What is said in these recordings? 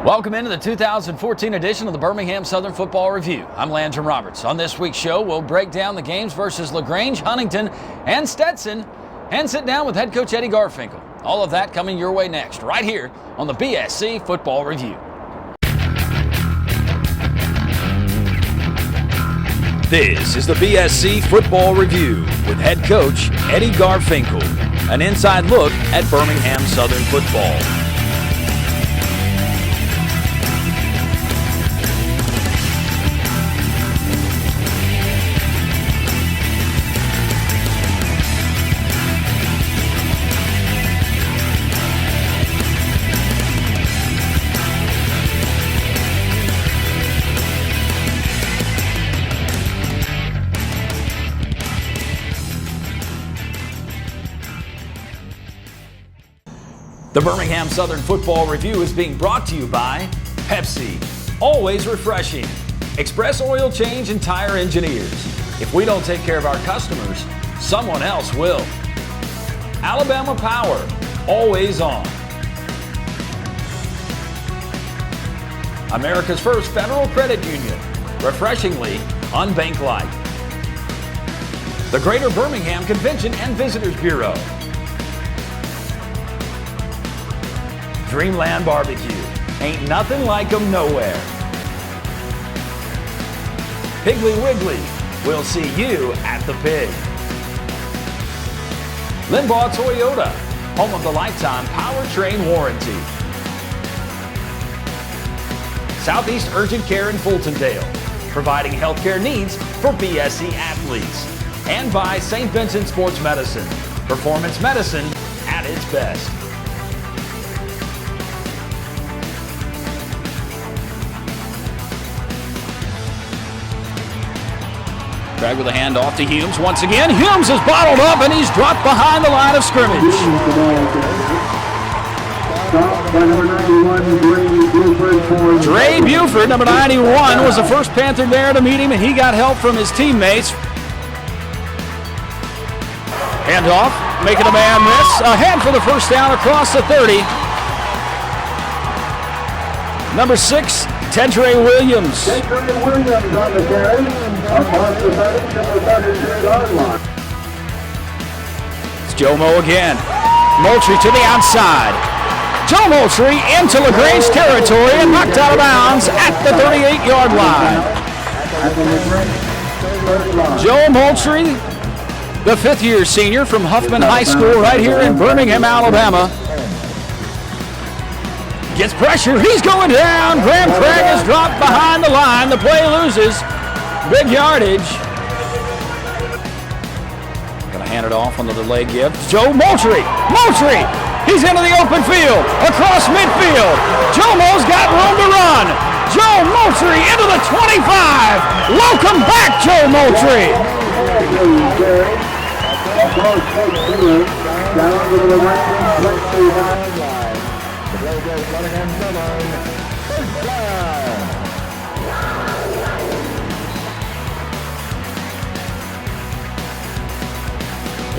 Welcome into the 2014 edition of the Birmingham Southern Football Review. I'm Landrum Roberts. On this week's show, we'll break down the games versus LaGrange, Huntington, and Stetson, and sit down with head coach Eddie Garfinkel. All of that coming your way next, right here on the BSC Football Review. This is the BSC Football Review with head coach Eddie Garfinkel. An inside look at Birmingham Southern football. The Birmingham Southern Football Review is being brought to you by Pepsi, always refreshing, Express Oil Change and Tire Engineers. If we don't take care of our customers, someone else will. Alabama Power, always on. America's first federal credit union, refreshingly unbank-like. The Greater Birmingham Convention and Visitors Bureau. Dreamland Barbecue, ain't nothing like 'em nowhere. Piggly Wiggly, we'll see you at the pig. Limbaugh Toyota, home of the lifetime powertrain warranty. Southeast Urgent Care in Fultondale, providing healthcare needs for BSC athletes. And by St. Vincent Sports Medicine, performance medicine at its best. Drag with a handoff to Humes once again. Humes is bottled up and he's dropped behind the line of scrimmage. Dre Buford, number 91, was the first Panther there to meet him, and he got help from his teammates. Handoff, making a man miss. Ahead for the first down across the 30. Number 6, Tedre Williams. Tedre Williams on the carry. It's Joe Mo again. Moultrie to the outside. Joe Moultrie into LaGrange territory and knocked out of bounds at the 38-yard line. Joe Moultrie, the fifth-year senior from Huffman High School right here in Birmingham, Alabama. Gets pressure, he's going down. Graham Craig is dropped behind the line. The play loses big yardage. Gonna hand it off on the delay give. Joe Moultrie. Moultrie, he's into the open field, across midfield. Joe Mo's got room to run. Joe Moultrie into the 25. Welcome back, Joe Moultrie.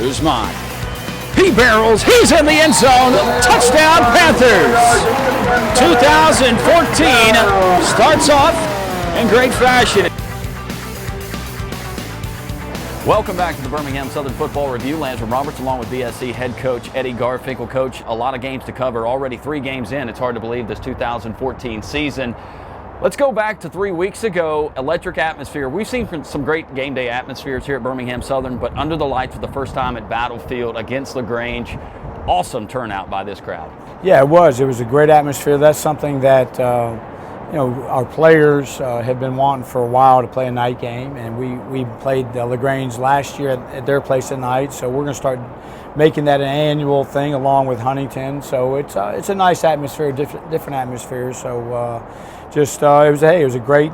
Usman. He barrels. He's in the end zone. Touchdown, Panthers. 2014 starts off in great fashion. Welcome back to the Birmingham Southern Football Review. Landrum Roberts along with BSC head coach Eddie Garfinkel. Coach, a lot of games to cover. Already 3 games in. It's hard to believe this 2014 season. Let's go back to 3 weeks ago. Electric atmosphere. We've seen some great game day atmospheres here at Birmingham Southern, but under the lights for the first time at Battlefield against LaGrange. Awesome turnout by this crowd. Yeah, it was. It was a great atmosphere. That's something that our players have been wanting for a while to play a night game, and we played LaGrange last year at their place at night. So we're going to start making that an annual thing along with Huntington. So it's a nice atmosphere, different atmosphere. So. It was a great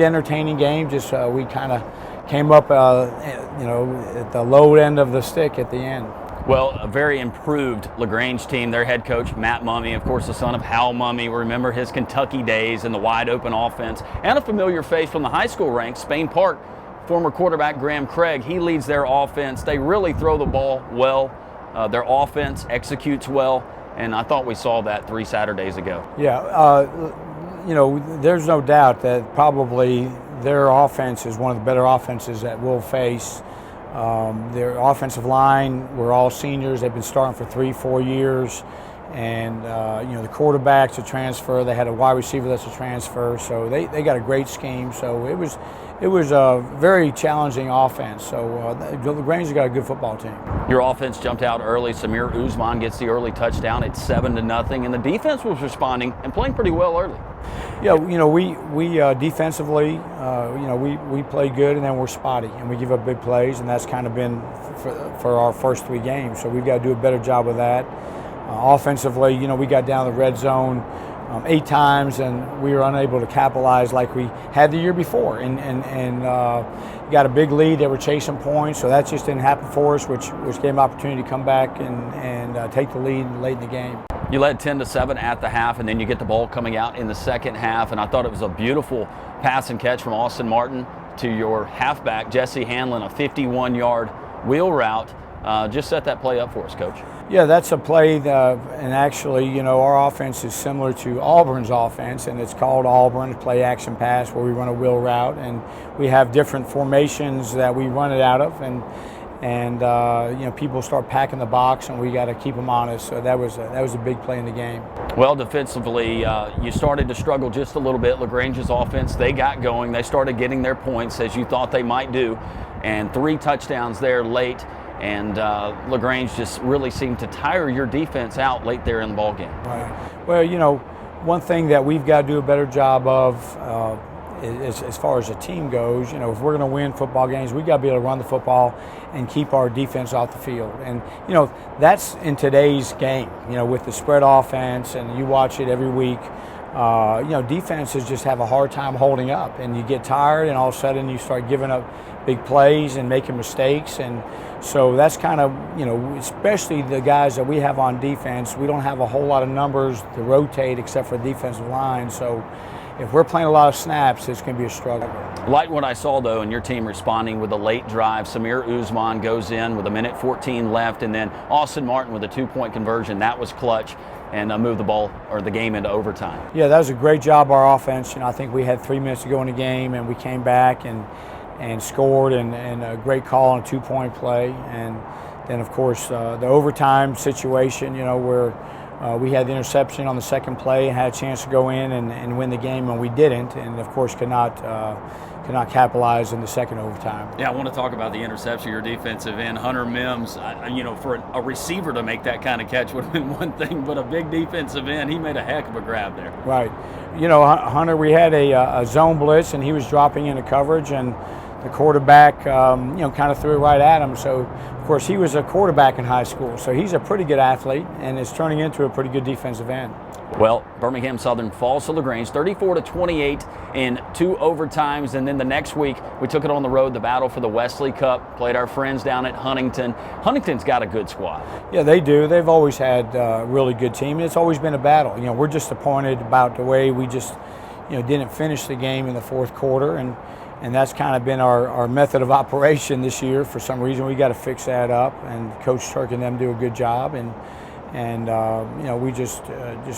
entertaining game. We kind of came up, at the low end of the stick at the end. Well, a very improved LaGrange team. Their head coach, Matt Mumme, of course, the son of Hal Mumme. We remember his Kentucky days and the wide open offense, and a familiar face from the high school ranks, Spain Park, former quarterback Graham Craig. He leads their offense. They really throw the ball well. Their offense executes well, and I thought we saw that 3 Saturdays ago. Yeah, there's no doubt that probably their offense is one of the better offenses that we'll face. Their offensive line, we're all seniors. They've been starting for 3-4 years. And, the quarterback's a transfer. They had a wide receiver that's a transfer. So they got a great scheme. So it was a very challenging offense. So LaGrange's got a good football team. Your offense jumped out early. Samir Usman gets the early touchdown. It's 7-0, and the defense was responding and playing pretty well early. Yeah, we defensively, we play good, and then we're spotty, and we give up big plays, and that's kind of been for our first 3 games. So we've got to do a better job with that. Offensively, we got down the red zone 8 times, and we were unable to capitalize like we had the year before, and got a big lead. They were chasing points, so that just didn't happen for us, which gave them opportunity to come back and take the lead late in the game. You led 10-7 at the half, and then you get the ball coming out in the second half, and I thought it was a beautiful pass and catch from Austin Martin to your halfback, Jesse Hanlon, a 51-yard wheel route. Just set that play up for us, Coach. Yeah, that's a play, and actually, our offense is similar to Auburn's offense, and it's called Auburn play action pass, where we run a wheel route, and we have different formations that we run it out of, and people start packing the box, and we got to keep them honest. So that was a big play in the game. Well, defensively, you started to struggle just a little bit. LaGrange's offense, they got going. They started getting their points as you thought they might do, and 3 touchdowns there late. And LaGrange just really seemed to tire your defense out late there in the ball game. Right. Well, one thing that we've got to do a better job of as far as the team goes, if we're going to win football games, we've got to be able to run the football and keep our defense off the field. And, that's in today's game, with the spread offense, and you watch it every week. Defenses just have a hard time holding up, and you get tired, and all of a sudden you start giving up big plays and making mistakes. And so that's kind of, especially the guys that we have on defense, we don't have a whole lot of numbers to rotate except for the defensive line. So if we're playing a lot of snaps, it's going to be a struggle. Like what I saw, though, in your team responding with a late drive. Samir Usman goes in with 1:14 left, and then Austin Martin with a 2-point conversion. That was clutch, and moved the ball or the game into overtime. Yeah, that was a great job by our offense. I think we had 3 minutes to go in the game, and we came back and scored, and a great call on a 2-point play. And then, of course, the overtime situation, where we had the interception on the second play and had a chance to go in and win the game, and we didn't, and of course could not capitalize in the second overtime. Yeah, I want to talk about the interception, your defensive end, Hunter Mims. For a receiver to make that kind of catch would have been one thing, but a big defensive end, he made a heck of a grab there. Right. Hunter, we had a zone blitz, and he was dropping into coverage, and the quarterback, kind of threw it right at him. So, of course, he was a quarterback in high school, so he's a pretty good athlete and is turning into a pretty good defensive end. Well, Birmingham Southern falls to LaGrange 34-28 in 2 overtimes, and then the next week we took it on the road, the battle for the Wesley Cup, played our friends down at Huntington. Huntington's got a good squad. Yeah, they do. They've always had a really good team, and it's always been a battle. We're disappointed about the way we just, didn't finish the game in the fourth quarter, and that's kind of been our method of operation this year. For some reason, we got to fix that up, and Coach Turk and them do a good job, and we just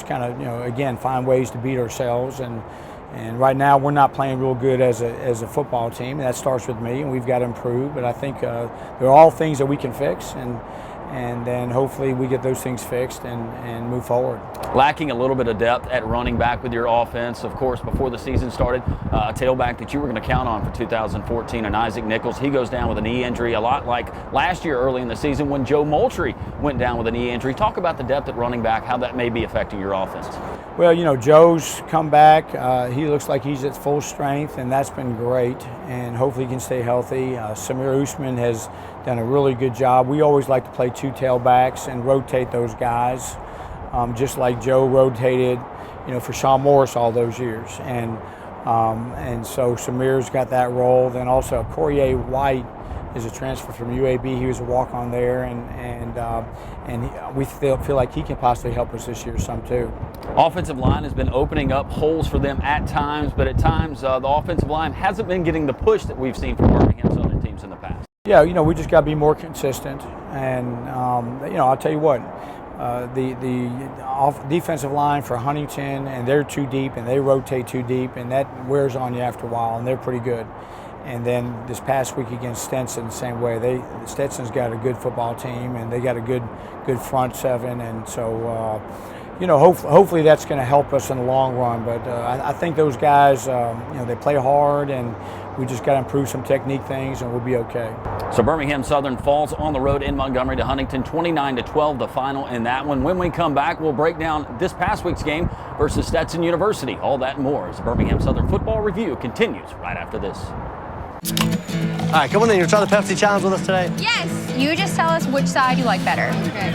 kind of, again, find ways to beat ourselves, and right now we're not playing real good as a football team. That starts with me, and we've got to improve. But I think they're all things that we can fix, and then hopefully we get those things fixed and move forward. Lacking a little bit of depth at running back with your offense. Of course, before the season started, a tailback that you were going to count on for 2014, and Isaac Nichols, he goes down with a knee injury, a lot like last year early in the season when Joe Moultrie went down with a knee injury. Talk about the depth at running back, how that may be affecting your offense. Well, Joe's come back. He looks like he's at full strength, and that's been great, and hopefully he can stay healthy. Samir Usman has done a really good job. We always like to play 2 tailbacks and rotate those guys, just like Joe rotated, for Sean Morris all those years. And so Samir's got that role. Then also Corey White is a transfer from UAB. He was a walk-on there, and we feel like he can possibly help us this year some too. Offensive line has been opening up holes for them at times, but at times the offensive line hasn't been getting the push that we've seen from Birmingham Southern teams in the past. Yeah, we just got to be more consistent, and I'll tell you what, defensive line for Huntington, and they're too deep and they rotate too deep, and that wears on you after a while, and they're pretty good. And then this past week against Stetson, the same way. Stetson's got a good football team, and they got a good front seven, and so hopefully that's going to help us in the long run. But I think those guys, they play hard, and we just got to improve some technique things, and we'll be okay. So Birmingham Southern falls on the road in Montgomery to Huntington, 29-12, the final in that one. When we come back, we'll break down this past week's game versus Stetson University. All that and more as the Birmingham Southern Football Review continues right after this. All right, come on in. You'll try the Pepsi Challenge with us today? Yes. You just tell us which side you like better. Okay.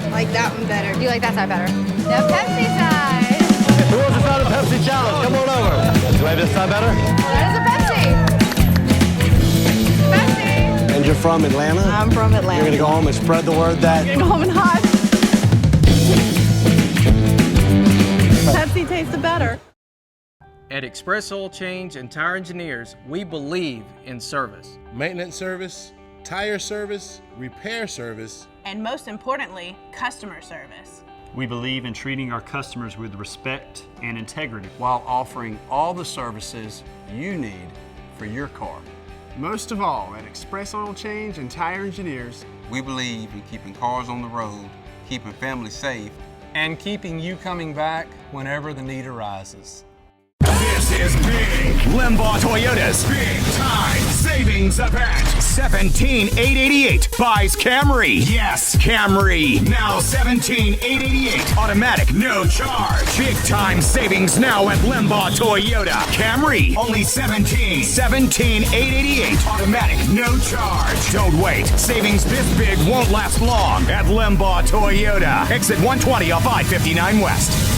Like that one better. You like that side better? The Pepsi side. Who wants to try the Pepsi Challenge? Come on over. Do I have this side better? That is a Pepsi. Pepsi. And you're from Atlanta? I'm from Atlanta. You're going to go home and spread the word that... You're gonna go home and hide. Pepsi tastes better. At Express Oil Change and Tire Engineers, we believe in service. Maintenance service, tire service, repair service, And most importantly, customer service. We believe in treating our customers with respect and integrity while offering all the services you need for your car. Most of all, at Express Oil Change and Tire Engineers, we believe in keeping cars on the road, keeping families safe, and keeping you coming back whenever the need arises. This is big. Limbaugh Toyota's big time savings event. 17,888 buys Camry. Yes, Camry. Now 17,888. Automatic, no charge. Big time savings now at Limbaugh Toyota. Camry, only 17,888. Automatic, no charge. Don't wait. Savings this big won't last long at Limbaugh Toyota. Exit 120 off I-59 West.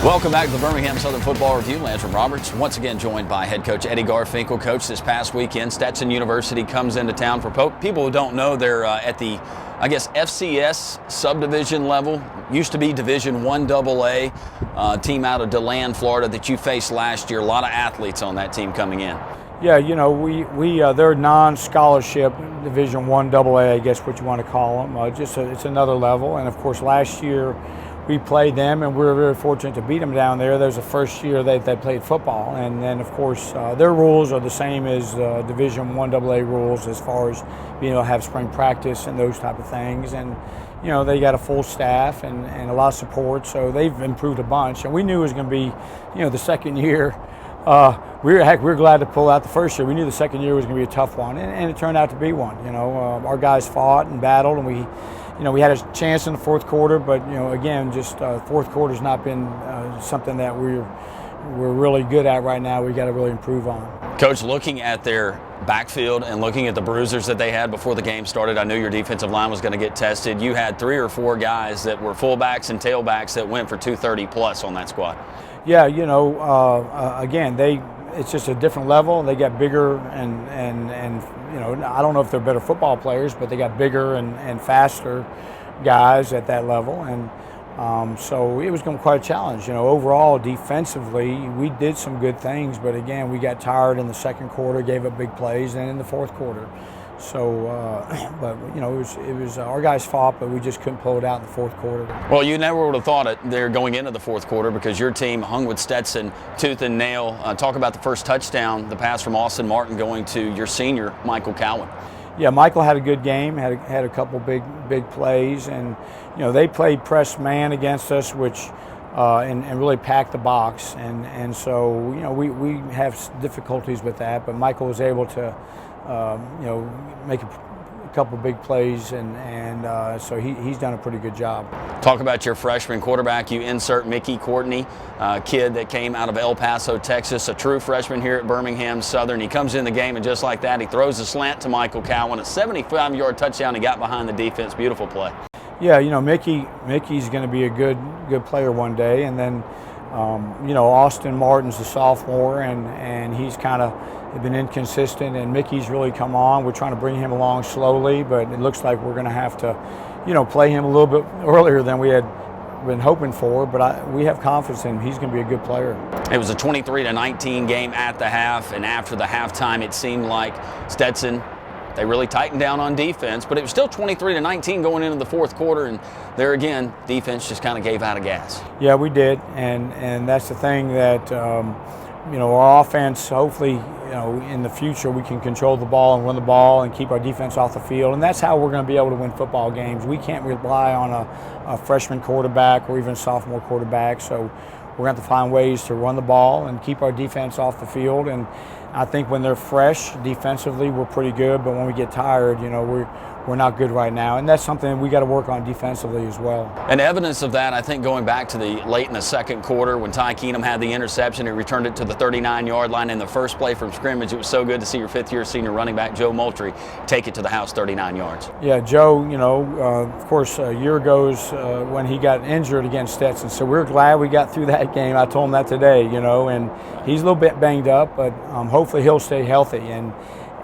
Welcome back to the Birmingham Southern Football Review. Lance Roberts once again joined by head coach Eddie Garfinkel. Coach, this past weekend, Stetson University comes into town. For people who don't know, they're at the, FCS subdivision level. Used to be Division I AA, team out of DeLand, Florida, that you faced last year. A lot of athletes on that team coming in. Yeah, they're non-scholarship Division I AA, I guess what you want to call them. It's another level, and of course last year we played them, and we were very fortunate to beat them down there. That was the first year they played football, and then of course their rules are the same as Division I AA rules as far as being able to have spring practice and those type of things. And they got a full staff and a lot of support, so they've improved a bunch. And we knew it was going to be, the second year. We were glad to pull out the first year. We knew the second year was going to be a tough one, and it turned out to be one. Our guys fought and battled, and we had a chance in the fourth quarter, but again, just fourth quarter's not been something that we're really good at right now. We got to really improve on. Coach, looking at their backfield and looking at the bruisers that they had before the game started, I knew your defensive line was going to get tested. You had 3 or 4 guys that were fullbacks and tailbacks that went for 230 plus on that squad. Yeah, again, it's just a different level. They got bigger and I don't know if they're better football players, but they got bigger and faster guys at that level, and so it was going to be quite a challenge. Overall defensively, we did some good things, but again, we got tired in the second quarter, gave up big plays, and in the fourth quarter. So, it was our guys fought, but we just couldn't pull it out in the fourth quarter. Well, you never would have thought it there going into the fourth quarter because your team hung with Stetson tooth and nail. Talk about the first touchdown, the pass from Austin Martin going to your senior, Michael Cowan. Yeah, Michael had a good game, had a couple big plays, and they played press man against us, which and really packed the box, and so we have difficulties with that, but Michael was able to make a couple big plays, and so he's done a pretty good job. Talk about your freshman quarterback. You insert Mickey Courtney, kid that came out of El Paso, Texas, a true freshman here at Birmingham Southern. He comes in the game, and just like that, he throws a slant to Michael Cowan, a 75-yard touchdown. He got behind the defense. Beautiful play. Yeah, Mickey's going to be a good player one day, and then Austin Martin's a sophomore, and he's kind of been inconsistent, and Mickey's really come on. We're trying to bring him along slowly, but it looks like we're going to have to, play him a little bit earlier than we had been hoping for, but we have confidence in him. He's going to be a good player. It was a 23-19 game at the half, and after the halftime, it seemed like Stetson, they really tightened down on defense, but it was still 23-19 going into the fourth quarter, and there again, defense just kind of gave out of gas. Yeah, we did, and that's the thing that our offense, hopefully, in the future we can control the ball and run the ball and keep our defense off the field, and that's how we're going to be able to win football games. We can't rely on a freshman quarterback or even a sophomore quarterback, so we're going to have to find ways to run the ball and keep our defense off the field. And I think when they're fresh defensively, we're pretty good, but when we get tired, we're not good right now, and that's something we got to work on defensively as well. And evidence of that, I think, going back to the late in the second quarter when Ty Keenum had the interception, he returned it to the 39-yard line in the first play from scrimmage. It was so good to see your fifth-year senior running back Joe Moultrie take it to the house 39 yards. Yeah, Joe, of course, a year ago when he got injured against Stetson, so we're glad we got through that game. I told him that today, and he's a little bit banged up, but hopefully he'll stay healthy.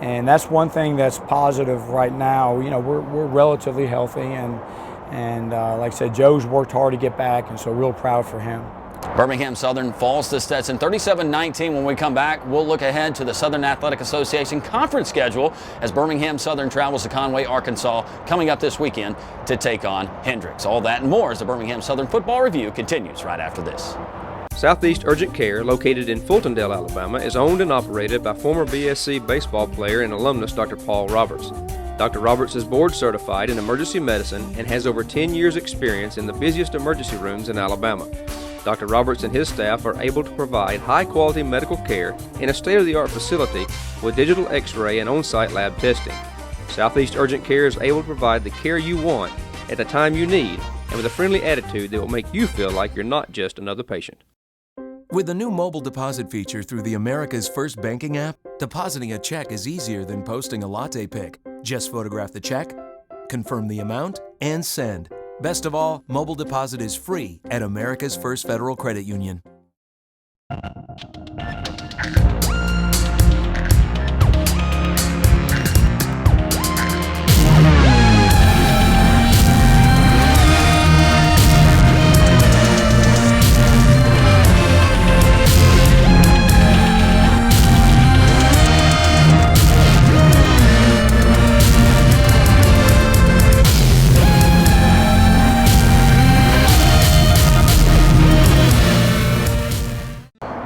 And that's one thing that's positive right now. We're relatively healthy, and like I said, Joe's worked hard to get back, and so real proud for him. Birmingham Southern falls to Stetson 37-19. When we come back, we'll look ahead to the Southern Athletic Association conference schedule as Birmingham Southern travels to Conway, Arkansas, coming up this weekend to take on Hendrix. All that and more as the Birmingham Southern Football Review continues right after this. Southeast Urgent Care, located in Fultondale, Alabama, is owned and operated by former BSC baseball player and alumnus Dr. Paul Roberts. Dr. Roberts is board certified in emergency medicine and has over 10 years' experience in the busiest emergency rooms in Alabama. Dr. Roberts and his staff are able to provide high-quality medical care in a state-of-the-art facility with digital x-ray and on-site lab testing. Southeast Urgent Care is able to provide the care you want at the time you need and with a friendly attitude that will make you feel like you're not just another patient. With the new mobile deposit feature through the America's First Banking app, depositing a check is easier than posting a latte pic. Just photograph the check, confirm the amount, and send. Best of all, mobile deposit is free at America's First Federal Credit Union.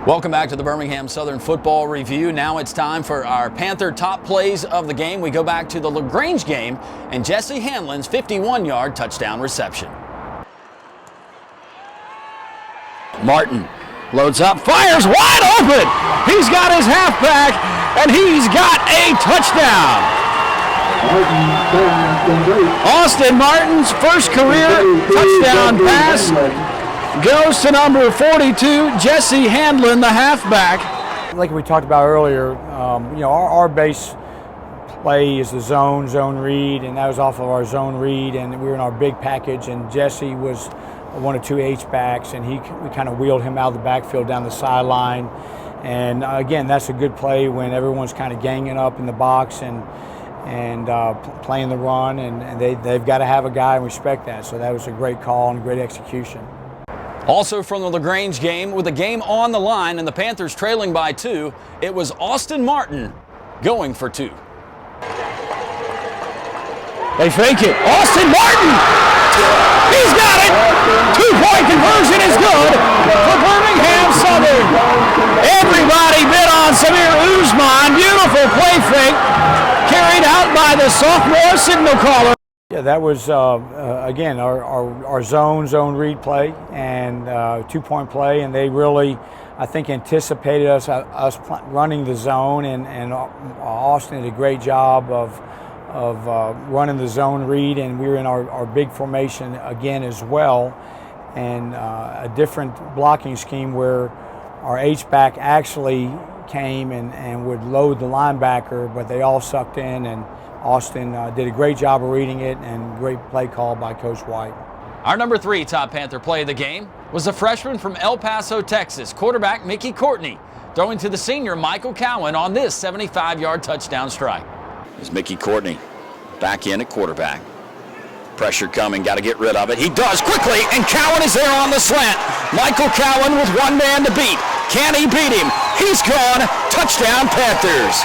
Welcome back to the Birmingham Southern Football Review. Now it's time for our Panther top plays of the game. We go back to the LaGrange game and Jesse Hanlon's 51-yard touchdown reception. Martin loads up, fires wide open. He's got his halfback, and he's got a touchdown. Austin Martin's first career touchdown pass goes to number 42, Jesse Hanlon, the halfback. Like we talked about earlier, our base play is the zone read, and that was off of our zone read, and we were in our big package, and Jesse was one of two H-backs, and we kind of wheeled him out of the backfield down the sideline. And again, that's a good play when everyone's kind of ganging up in the box and playing the run, and they've got to have a guy and respect that. So that was a great call and great execution. Also from the LaGrange game, with the game on the line and the Panthers trailing by 2, it was Austin Martin going for 2. They fake it. Austin Martin! He's got it! 2-point conversion is good for Birmingham Southern. Everybody bid on Samir Usman. Beautiful play fake carried out by the sophomore signal caller. Yeah, that was, again, our zone read play and 2-point play, and they really, I think, anticipated us running the zone, and Austin did a great job of running the zone read, and we were in our big formation again as well, and a different blocking scheme where our H-back actually came and would load the linebacker, but they all sucked in, and Austin did a great job of reading it, and great play call by Coach White. Our number 3 top Panther play of the game was a freshman from El Paso, Texas, quarterback Mickey Courtney, throwing to the senior Michael Cowan on this 75-yard touchdown strike. Is Mickey Courtney back in at quarterback. Pressure coming, got to get rid of it. He does quickly, and Cowan is there on the slant. Michael Cowan with one man to beat. Can he beat him? He's gone. Touchdown, Panthers.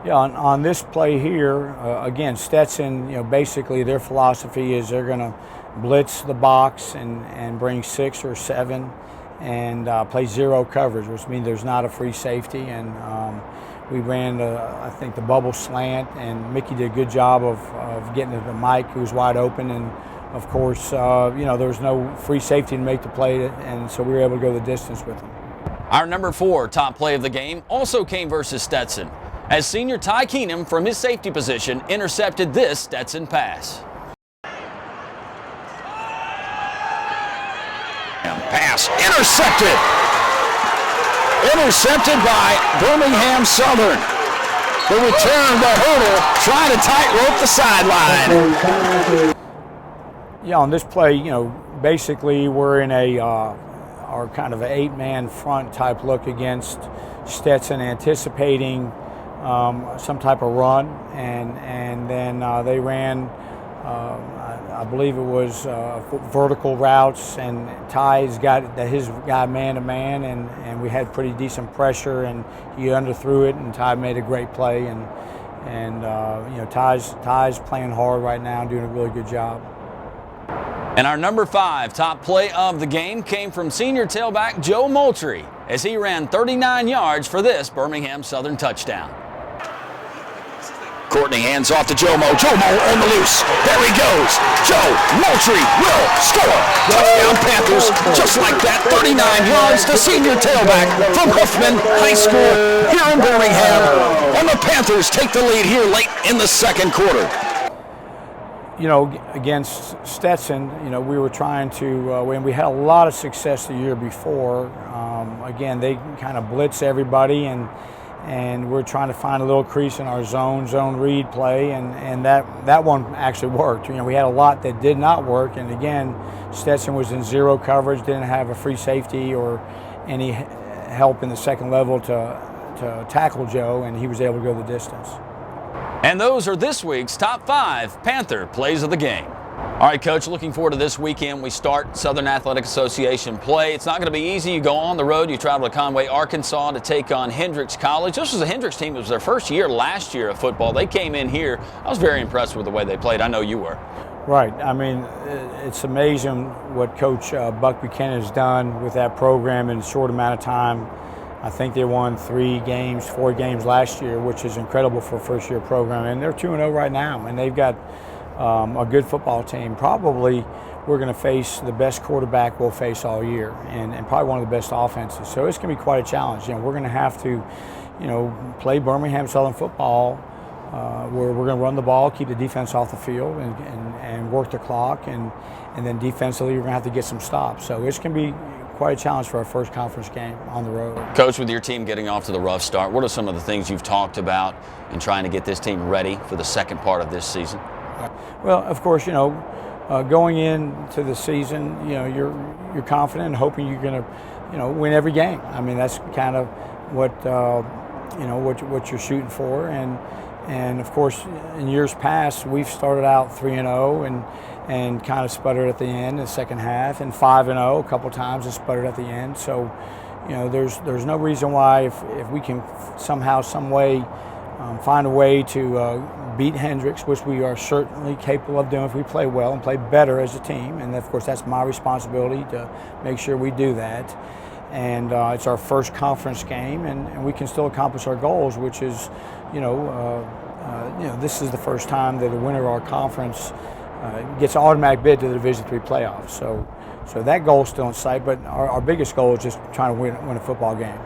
Yeah, on this play here, again, Stetson, basically their philosophy is they're going to blitz the box and bring 6 or 7 and play zero coverage, which means there's not a free safety. And we ran, I think, the bubble slant, and Mickey did a good job of getting to the Mike, who was wide open. And, of course, there was no free safety to make the play, and so we were able to go the distance with him. Our number 4 top play of the game also came versus Stetson, as senior Ty Keenum from his safety position intercepted this Stetson pass. Pass intercepted. Intercepted by Birmingham Southern. The return, the hurdle, trying to tightrope the sideline. Yeah, on this play, basically we're in our kind of an 8-man front type look against Stetson, anticipating some type of run, and then they ran, I believe it was vertical routes, and Ty's got his guy man-to-man, and we had pretty decent pressure, and he underthrew it, and Ty made a great play, and Ty's playing hard right now, doing a really good job. And our number 5 top play of the game came from senior tailback Joe Moultrie, as he ran 39 yards for this Birmingham Southern touchdown. Courtney hands off to Joe Mo. Joe Mo on the loose. There he goes. Joe Moultrie will score. Touchdown Panthers. Just like that, 39 yards to senior tailback from Huffman High School here in Birmingham. And the Panthers take the lead here late in the second quarter. Against Stetson, we were trying to, when we had a lot of success the year before, again, they kind of blitz everybody, and we're trying to find a little crease in our zone read play, and that one actually worked. We had a lot that did not work, and again, Stetson was in zero coverage, didn't have a free safety or any help in the second level to tackle Joe, and he was able to go the distance. And those are this week's top 5 Panther plays of the game. All right, Coach, looking forward to this weekend. We start Southern Athletic Association play. It's not going to be easy. You go on the road. You travel to Conway, Arkansas to take on Hendrix College. This was a Hendrix team. It was their first year last year of football. They came in here. I was very impressed with the way they played. I know you were. Right. I mean, it's amazing what Coach Buck Buchanan has done with that program in a short amount of time. I think they won 4 games last year, which is incredible for a first-year program. And they're 2-0 right now, and they've got a good football team. Probably we're going to face the best quarterback we'll face all year, and probably one of the best offenses. So it's going to be quite a challenge. We're going to have to, play Birmingham Southern football where we're going to run the ball, keep the defense off the field, and work the clock, and then defensively we're going to have to get some stops. So it's going to be quite a challenge for our first conference game on the road. Coach, with your team getting off to the rough start, what are some of the things you've talked about in trying to get this team ready for the second part of this season? Well, of course, going into the season, you're confident and hoping you're going to, win every game. I mean, that's kind of what you're shooting for. And of course, in years past, we've started out 3-0 and kind of sputtered at the end in the second half, and 5-0 a couple times and sputtered at the end. So, there's no reason why if we can somehow, some way, find a way to beat Hendrix, which we are certainly capable of doing if we play well and play better as a team. And of course, that's my responsibility to make sure we do that. and it's our first conference game, and we can still accomplish our goals, which is, this is the first time that the winner of our conference gets an automatic bid to the Division III playoffs. So that goal is still in sight, but our biggest goal is just trying to win a football game.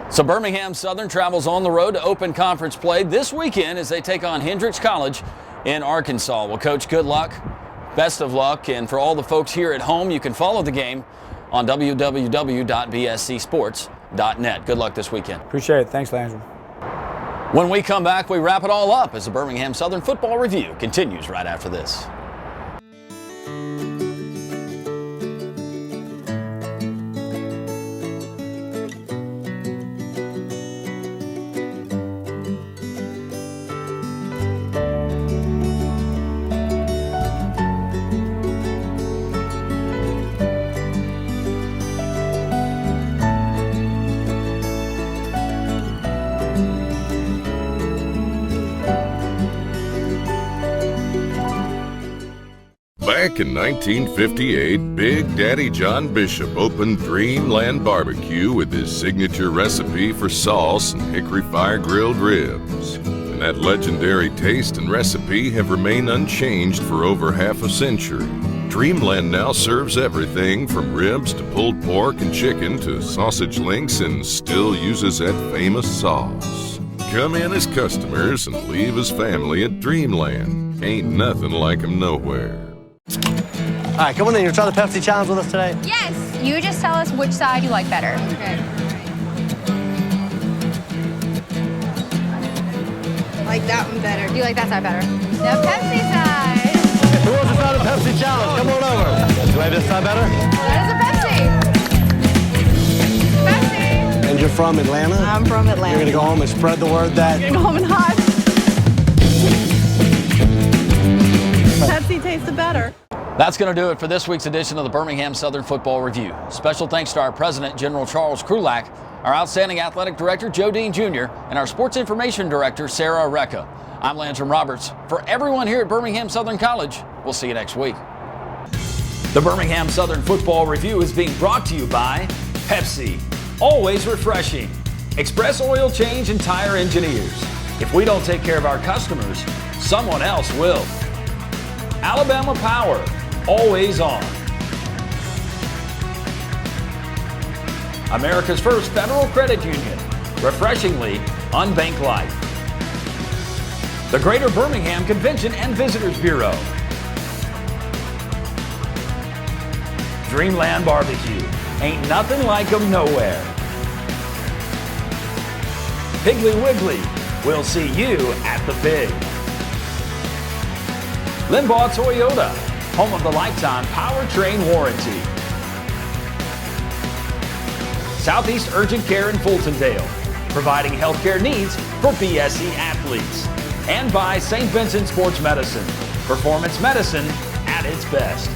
So Birmingham Southern travels on the road to open conference play this weekend as they take on Hendrix College in Arkansas. Well, Coach, good luck, best of luck, and for all the folks here at home, you can follow the game on www.bscsports.net. Good luck this weekend. Appreciate it. Thanks, Landry. When we come back, we wrap it all up as the Birmingham Southern Football Review continues right after this. Back in 1958, Big Daddy John Bishop opened Dreamland Barbecue with his signature recipe for sauce and hickory fire grilled ribs. And that legendary taste and recipe have remained unchanged for over half a century. Dreamland now serves everything from ribs to pulled pork and chicken to sausage links and still uses that famous sauce. Come in as customers and leave as family at Dreamland. Ain't nothing like 'em nowhere. All right, come on in. You'll try the Pepsi challenge with us today? Yes. You just tell us which side you like better. Okay. Like that one better. You like that side better? The Pepsi side. Who wants to try the Pepsi challenge? Come on over. Do you like this side better? That is a Pepsi. Pepsi. And you're from Atlanta? I'm from Atlanta. You're going to go home and spread the word that... You're going to go home and hide. Pepsi tastes better. That's going to do it for this week's edition of the Birmingham Southern Football Review. Special thanks to our president, General Charles Krulak, our outstanding athletic director, Joe Dean Jr., and our sports information director, Sarah Recca. I'm Landrum Roberts. For everyone here at Birmingham Southern College, we'll see you next week. The Birmingham Southern Football Review is being brought to you by Pepsi, always refreshing, Express Oil Change and Tire Engineers. If we don't take care of our customers, someone else will. Alabama Power, always on. America's first federal credit union, refreshingly unbanked life. The Greater Birmingham Convention and Visitors Bureau. Dreamland Barbecue, ain't nothing like 'em nowhere. Piggly Wiggly, we'll see you at the Pig. Limbaugh Toyota, home of the lifetime powertrain warranty. Southeast Urgent Care in Fultondale, providing healthcare needs for BSC athletes. And by St. Vincent Sports Medicine, performance medicine at its best.